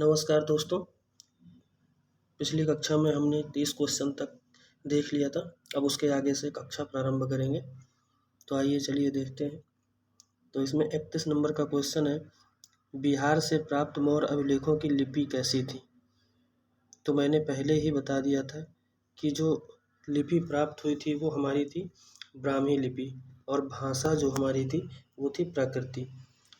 नमस्कार दोस्तों। पिछली कक्षा में हमने 30 क्वेश्चन तक देख लिया था। अब उसके आगे से कक्षा प्रारंभ करेंगे। तो आइए चलिए देखते हैं। तो इसमें 31 नंबर का क्वेश्चन है, बिहार से प्राप्त मौर्य अभिलेखों की लिपि कैसी थी। तो मैंने पहले ही बता दिया था कि जो लिपि प्राप्त हुई थी वो हमारी थी ब्राह्मी लिपि, और भाषा जो हमारी थी वो थी प्राकृतिक।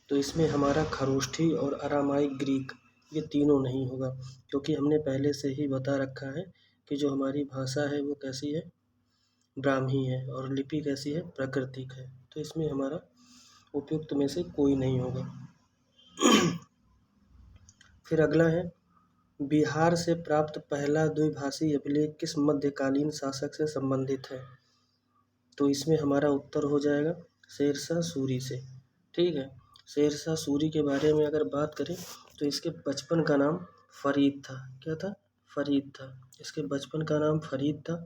तो इसमें हमारा खरोष्ठी और अरामाइक ग्रीक ये तीनों नहीं होगा, क्योंकि हमने पहले से ही बता रखा है कि जो हमारी भाषा है वो कैसी है, ब्राह्मी है, और लिपि कैसी है, प्राकृतिक है। तो इसमें हमारा उपयुक्त में से कोई नहीं होगा। फिर अगला है, बिहार से प्राप्त पहला द्विभाषी अभिलेख किस मध्यकालीन शासक से संबंधित है। तो इसमें हमारा उत्तर हो जाएगा शेरशाह सूरी से। ठीक है, शेरशाह सूरी के बारे में अगर बात करें तो इसके बचपन का नाम फरीद था। क्या था? फरीद था। इसके बचपन का नाम फरीद था।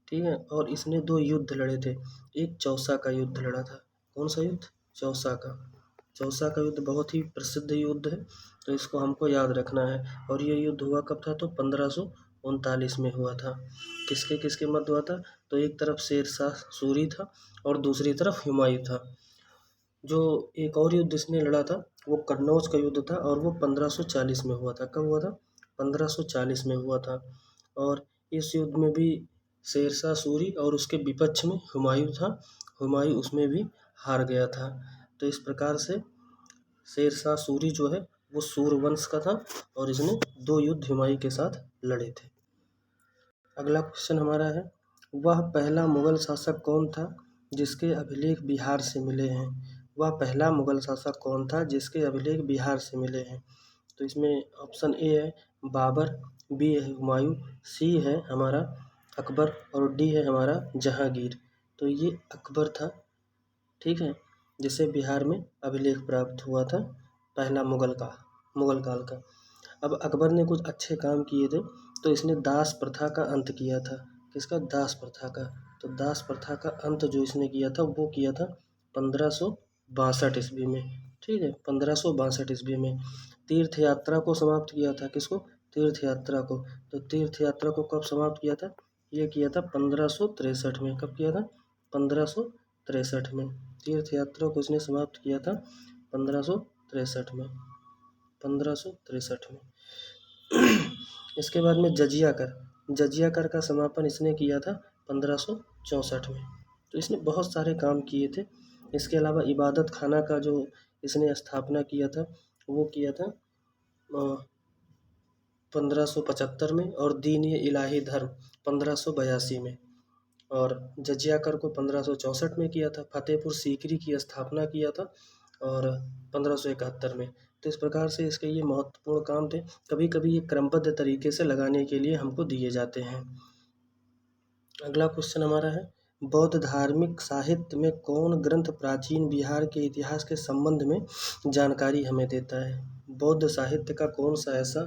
ठीक है, और इसने 2 युद्ध लड़े थे। एक चौसा का युद्ध लड़ा था। कौन सा युद्ध? चौसा का। चौसा का युद्ध बहुत ही प्रसिद्ध युद्ध है, तो इसको हमको याद रखना है। और ये युद्ध हुआ कब था? तो 1539 में हुआ था। किसके किसके मध्य हुआ था? तो एक तरफ शेरशाह सूरी था और दूसरी तरफ हुमायूं था। जो एक और युद्ध इसने लड़ा था वो कन्नौज का युद्ध था, और वो 1540 में हुआ था। कब हुआ था? 1540 में हुआ था। और इस युद्ध में भी शेरशाह सूरी और उसके विपक्ष में हुमायूं था। हुमायूं उसमें भी हार गया था। तो इस प्रकार से शेरशाह सूरी जो है वो सूरवंश का था, और इसने 2 युद्ध हुमायूं के साथ लड़े थे। अगला क्वेश्चन हमारा है, वह पहला मुगल शासक कौन था जिसके अभिलेख बिहार से मिले हैं। वह पहला मुगल शासक कौन था जिसके अभिलेख बिहार से मिले हैं। तो इसमें ऑप्शन ए है बाबर, बी है हुमायूं, सी है हमारा अकबर, और डी है हमारा जहांगीर। तो ये अकबर था। ठीक है, जिसे बिहार में अभिलेख प्राप्त हुआ था पहला मुगल काल का। अब अकबर ने कुछ अच्छे काम किए थे, तो इसने दास प्रथा का अंत किया था। किसका? दास प्रथा का। तो दास प्रथा का अंत जो इसने किया था वो किया था 1562 ईस्वी में। ठीक है, 1562 ईस्वी में। तीर्थ यात्रा को समाप्त किया था। किसको? तीर्थ यात्रा को। तो तीर्थ यात्रा को कब समाप्त किया था? ये किया था 1563 में। कब किया था? 1563 में। तीर्थ यात्रा को इसने समाप्त किया था 1563 में। 1563 में। इसके बाद में जजिया कर का समापन इसने किया था 1564 में। तो इसने बहुत सारे काम किए थे। इसके अलावा इबादत खाना का जो इसने स्थापना किया था वो किया था 1575 में, और दीन ए इलाही धर्म 1582 में। और जजिया कर को 1564 में किया था। फतेहपुर सीकरी की स्थापना किया था और 1571 में। तो इस प्रकार से इसके ये महत्वपूर्ण काम थे। कभी कभी ये क्रमबद्ध तरीके से लगाने के लिए हमको दिए जाते हैं। अगला क्वेश्चन हमारा है, बौद्ध धार्मिक साहित्य में कौन ग्रंथ प्राचीन बिहार के इतिहास के संबंध में जानकारी हमें देता है। बौद्ध साहित्य का कौन सा ऐसा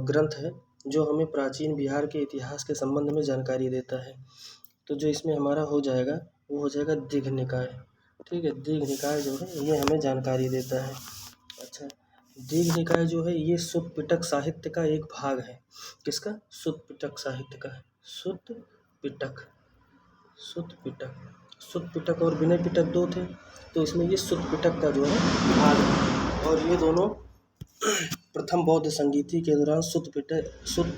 ग्रंथ है जो हमें प्राचीन बिहार के इतिहास के संबंध में जानकारी देता है। तो जो इसमें हमारा हो जाएगा वो हो जाएगा दीघ निकाय। ठीक है, दीघ निकाय जो है ये हमें जानकारी देता है। अच्छा, दीघ निकाय जो है ये सुत्त पिटक साहित्य का एक भाग है। किसका? सुत्त पिटक साहित्य का है। सुत्त पिटक और विनय पिटक 2 थे, तो इसमें ये सुत्त पिटक का जो है भाग है। और ये दोनों प्रथम बौद्ध संगीति के दौरान सुत्त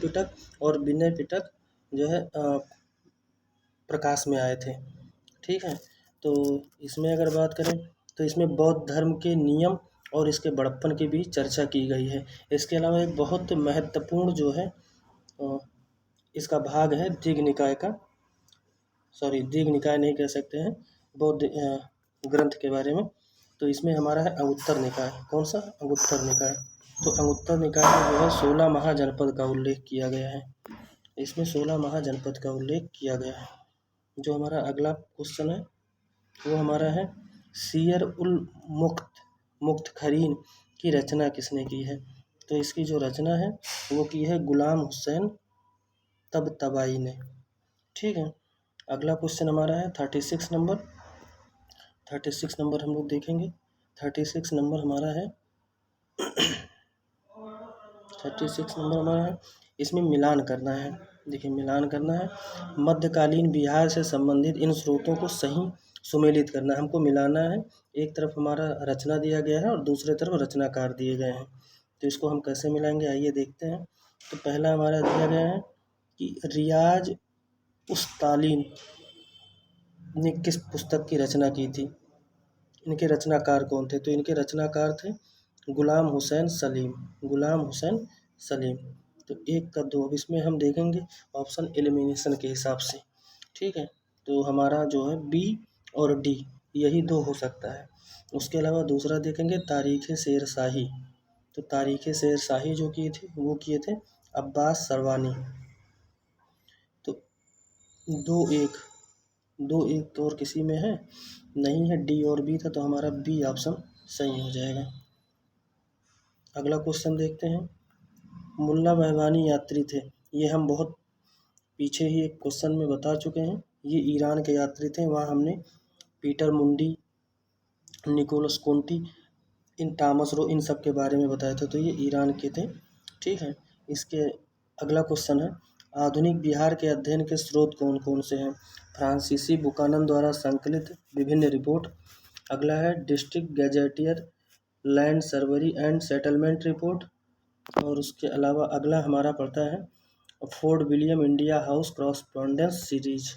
पिटक और विनय पिटक जो है प्रकाश में आए थे। ठीक है, तो इसमें अगर बात करें तो इसमें बौद्ध धर्म के नियम और इसके बड़प्पन की भी चर्चा की गई है। इसके अलावा एक बहुत महत्वपूर्ण जो है इसका भाग है दीघ निकाय का, दीघ निकाय नहीं कह सकते हैं, बौद्ध ग्रंथ के बारे में। तो इसमें हमारा है अंगुत्तर निकाय। कौन सा? अंगुत्तर निकाय। तो अंगुत्तर निकाय में जो है 16 महाजनपद का उल्लेख किया गया है। इसमें 16 महाजनपद का उल्लेख किया गया है। जो हमारा अगला क्वेश्चन है वो हमारा है, सियर उल मुख्तखरीन की रचना किसने की है। तो इसकी जो रचना है वो की है गुलाम हुसैन तबतबाई ने। ठीक है, अगला क्वेश्चन हमारा है 36 नंबर। 36 नंबर हम लोग देखेंगे। 36 नंबर हमारा है 36 नंबर हमारा है। इसमें मिलान करना है। देखिए मिलान करना है, मध्यकालीन बिहार से संबंधित इन स्रोतों को सही सुमेलित करना है। हमको मिलाना है, एक तरफ हमारा रचना दिया गया है और दूसरे तरफ रचनाकार दिए गए हैं। तो इसको हम कैसे मिलाएंगे, आइए देखते हैं। तो पहला हमारा दिया गया है कि रियाज उस्तालीन ने किस पुस्तक की रचना की थी, इनके रचनाकार कौन थे। तो इनके रचनाकार थे गुलाम हुसैन सलीम, गुलाम हुसैन सलीम। तो एक का दो, अब इसमें हम देखेंगे ऑप्शन एलिमिनेशन के हिसाब से, ठीक है। तो हमारा जो है बी और डी, यही दो हो सकता है। उसके अलावा दूसरा देखेंगे तारीख़ शेर शाही। तो तारीख़ शेर शाही जो की थी वो किए थे अब्बास सरवानी। तो 2-1, 2-1 तो और किसी में है नहीं है, डी और बी था, तो हमारा बी ऑप्शन सही हो जाएगा। अगला क्वेश्चन देखते हैं। मुल्ला बहबानी यात्री थे, ये हम बहुत पीछे ही एक क्वेश्चन में बता चुके हैं। ये ईरान के यात्री थे, वहाँ हमने पीटर मुंडी, निकोलस कोंटी, इन टॉमस रो, इन सब के बारे में बताया था। तो ये ईरान के थे, ठीक है। इसके अगला क्वेश्चन है, आधुनिक बिहार के अध्ययन के स्रोत कौन कौन से हैं। फ्रांसीसी बुकानन द्वारा संकलित विभिन्न रिपोर्ट। अगला है district gazetteer land survey and settlement report. और उसके अलावा अगला हमारा पड़ता है Fort William India House correspondence series,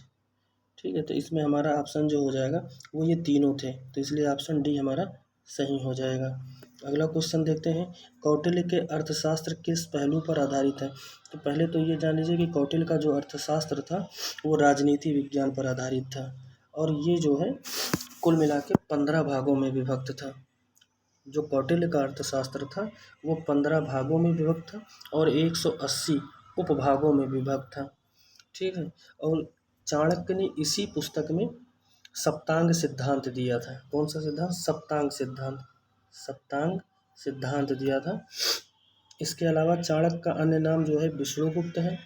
ठीक है। तो इसमें हमारा ऑप्शन जो हो जाएगा वो ये तीनों थे, तो इसलिए ऑप्शन डी हमारा सही हो जाएगा। अगला क्वेश्चन देखते हैं, कौटिल्य के अर्थशास्त्र किस पहलू पर आधारित है। तो पहले तो ये जान लीजिए कि कौटिल्य का जो अर्थशास्त्र था वो राजनीति विज्ञान पर आधारित था, और ये जो है कुल मिला के 15 भागों में विभक्त था। जो कौटिल्य का अर्थशास्त्र था वो 15 भागों में विभक्त था और 180 उपभागों में विभक्त था, ठीक है। और चाणक्य ने इसी पुस्तक में सप्तांग सिद्धांत दिया था। कौन सा सिद्धांत, सप्तांग सिद्धांत, सप्तांग सिद्धांत दिया था। इसके अलावा चाणक्य का अन्य नाम जो है विष्णुगुप्त है,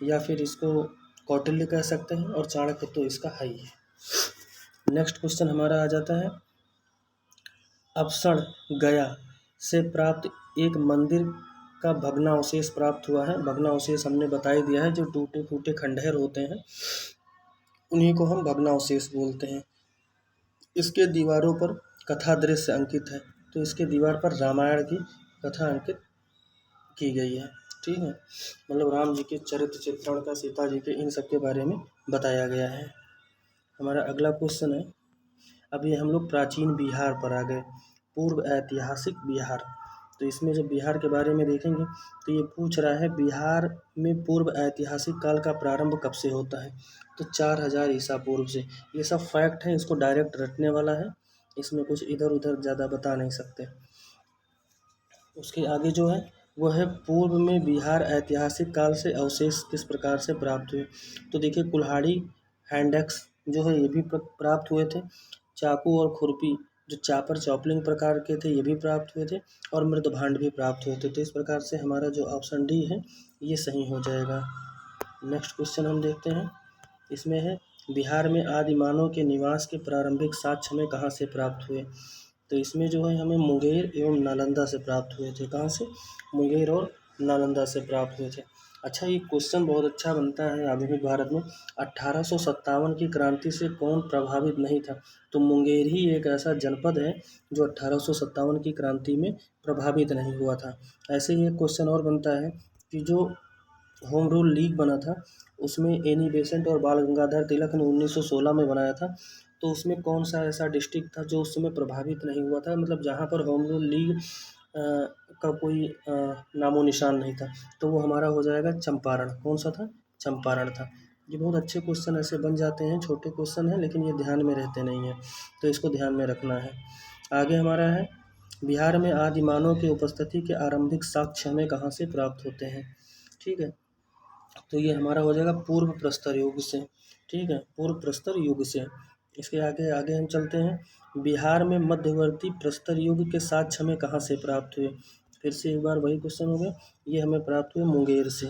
या फिर इसको कौटिल्य कह सकते हैं, और चाणक्य तो इसका है ही है। नेक्स्ट क्वेश्चन हमारा आ जाता है, अवसर गया से प्राप्त एक मंदिर का भग्नावशेष प्राप्त हुआ है। भग्नावशेष हमने बता ही दिया है, जो टूटे फूटे खंडहर होते हैं उन्हीं को हम भग्नावशेष बोलते हैं। इसके दीवारों पर कथा दृश्य अंकित है, तो इसके दीवार पर रामायण की कथा अंकित की गई है, ठीक है। मतलब राम जी के चरित्र चित्रण का, सीता जी के, इन सब के बारे में बताया गया है। हमारा अगला क्वेश्चन है, अभी हम लोग प्राचीन बिहार पर आ गए, पूर्व ऐतिहासिक बिहार। तो इसमें जब बिहार के बारे में देखेंगे तो ये पूछ रहा है बिहार में पूर्व ऐतिहासिक काल का प्रारंभ कब से होता है। तो 4000 ईसा पूर्व से। ये सब फैक्ट है, इसको डायरेक्ट रटने वाला है, इसमें कुछ इधर उधर ज़्यादा बता नहीं सकते। उसके आगे जो है वो है पूर्व में बिहार ऐतिहासिक काल से अवशेष किस प्रकार से प्राप्त हुए। तो देखिए कुल्हाड़ी, हैंडएक्स जो है ये भी प्राप्त हुए थे। चाकू और खुरपी जो चापर चॉपलिंग प्रकार के थे ये भी प्राप्त हुए थे, और मृदभांड भी प्राप्त हुए थे। तो इस प्रकार से हमारा जो ऑप्शन डी है ये सही हो जाएगा। नेक्स्ट क्वेश्चन हम देखते हैं, इसमें है बिहार में आदि मानव के निवास के प्रारंभिक साक्ष्य हमें कहाँ से प्राप्त हुए। तो इसमें जो है हमें मुंगेर एवं नालंदा से प्राप्त हुए थे। कहाँ से, मुंगेर और नालंदा से प्राप्त हुए थे। अच्छा, ये क्वेश्चन बहुत अच्छा बनता है आधुनिक भारत में, 1857 की क्रांति से कौन प्रभावित नहीं था। तो मुंगेर ही एक ऐसा जनपद है जो 1857 की क्रांति में प्रभावित नहीं हुआ था। ऐसे ही एक क्वेश्चन और बनता है कि जो होम रूल लीग बना था उसमें एनी बेसेंट और बाल गंगाधर तिलक ने 1916 में बनाया था। तो उसमें कौन सा ऐसा डिस्ट्रिक्ट था जो उस समय प्रभावित नहीं हुआ था, मतलब जहाँ पर होम रूल लीग का कोई नामो निशान नहीं था। तो वो हमारा हो जाएगा चंपारण। कौन सा था, चंपारण था। ये बहुत अच्छे क्वेश्चन ऐसे बन जाते हैं, छोटे क्वेश्चन हैं लेकिन ये ध्यान में रहते नहीं हैं, तो इसको ध्यान में रखना है। आगे हमारा है बिहार में आदि मानव की उपस्थिति के आरंभिक साक्ष्य हमें कहाँ से प्राप्त होते हैं। ठीक है, तो ये हमारा हो जाएगा पूर्व प्रस्तर युग से। ठीक है, पूर्व प्रस्तर युग से। इसके आगे आगे हम चलते हैं, बिहार में मध्यवर्ती प्रस्तर युग के साक्ष्य हमें कहाँ से प्राप्त हुए। फिर से एक बार वही क्वेश्चन हो गया, ये हमें प्राप्त हुए मुंगेर से।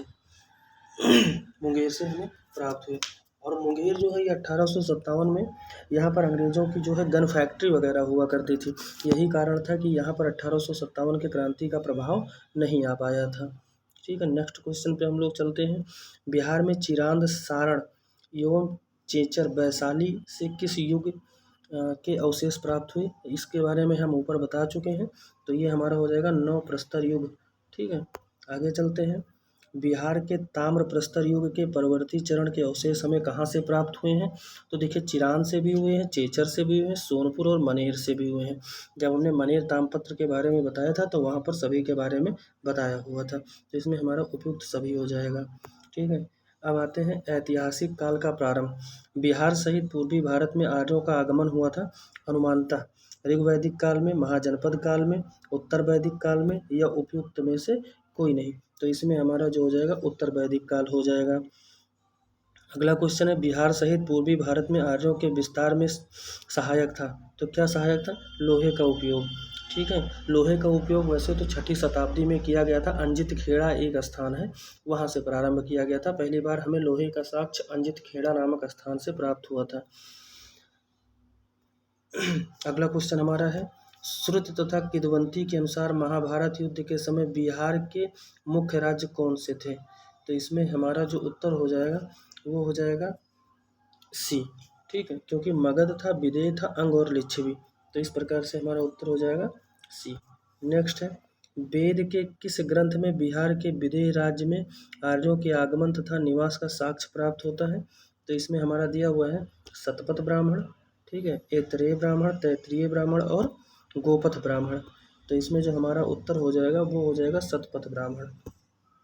मुंगेर से हमें प्राप्त हुए, और मुंगेर जो है ये 1857 में यहाँ पर अंग्रेज़ों की जो है गन फैक्ट्री वगैरह हुआ करती थी। यही कारण था कि यहाँ पर 1857 के क्रांति का प्रभाव नहीं आ पाया था। ठीक है, नेक्स्ट क्वेश्चन पे हम लोग चलते हैं। बिहार में चिरांद, सारण एवं चेचर वैशाली से किस युग के अवशेष प्राप्त हुए, इसके बारे में हम ऊपर बता चुके हैं। तो ये हमारा हो जाएगा नव प्रस्तर युग। ठीक है, आगे चलते हैं। बिहार के ताम्र प्रस्तर युग के परवर्ती चरण के अवशेष हमें कहाँ से प्राप्त हुए हैं? तो देखिए, चिरांद से भी हुए हैं, चेचर से भी हुए हैं, सोनपुर और मनेर से भी हुए हैं। जब हमने मनेर ताम्रपत्र के बारे में बताया था तो वहाँ पर सभी के बारे में बताया हुआ था। तो इसमें हमारा उपयुक्त सभी हो जाएगा। ठीक है, अब आते हैं ऐतिहासिक काल का प्रारंभ। बिहार सहित पूर्वी भारत में आर्यों का आगमन हुआ था अनुमानतः ऋग्वैदिक काल में, महाजनपद काल में, उत्तर वैदिक काल में, या उपयुक्त में से कोई नहीं। तो इसमें हमारा जो हो जाएगा उत्तर वैदिक काल हो जाएगा। अगला क्वेश्चन है, बिहार सहित पूर्वी भारत में आर्यों के विस्तार में सहायक था। तो क्या सहायक था? लोहे का उपयोग। ठीक है, लोहे का उपयोग वैसे तो 6ठी शताब्दी में किया गया था। अंजित खेड़ा एक स्थान है, वहाँ से प्रारंभ किया गया था। पहली बार हमें लोहे का साक्ष्य अंजित खेड़ा नामक स्थान से प्राप्त हुआ था। अगला क्वेश्चन हमारा है, श्रुति तथा किदवंती के अनुसार महाभारत युद्ध के समय बिहार के मुख्य राज्य कौन से थे? तो इसमें हमारा जो उत्तर हो जाएगा वो हो जाएगा सी। ठीक है, क्योंकि मगध था, विदेह था, अंग और लिच्छवी। तो इस प्रकार से हमारा उत्तर हो जाएगा सी। नेक्स्ट है, वेद के किस ग्रंथ में बिहार के विदेह राज्य में आर्यों के आगमन तथा निवास का साक्ष्य प्राप्त होता है? तो इसमें हमारा दिया हुआ है शतपथ ब्राह्मण, ठीक है, ऐतरेय ब्राह्मण, तैत्तिरीय ब्राह्मण और गोपथ ब्राह्मण। तो इसमें जो हमारा उत्तर हो जाएगा वो हो जाएगा शतपथ ब्राह्मण।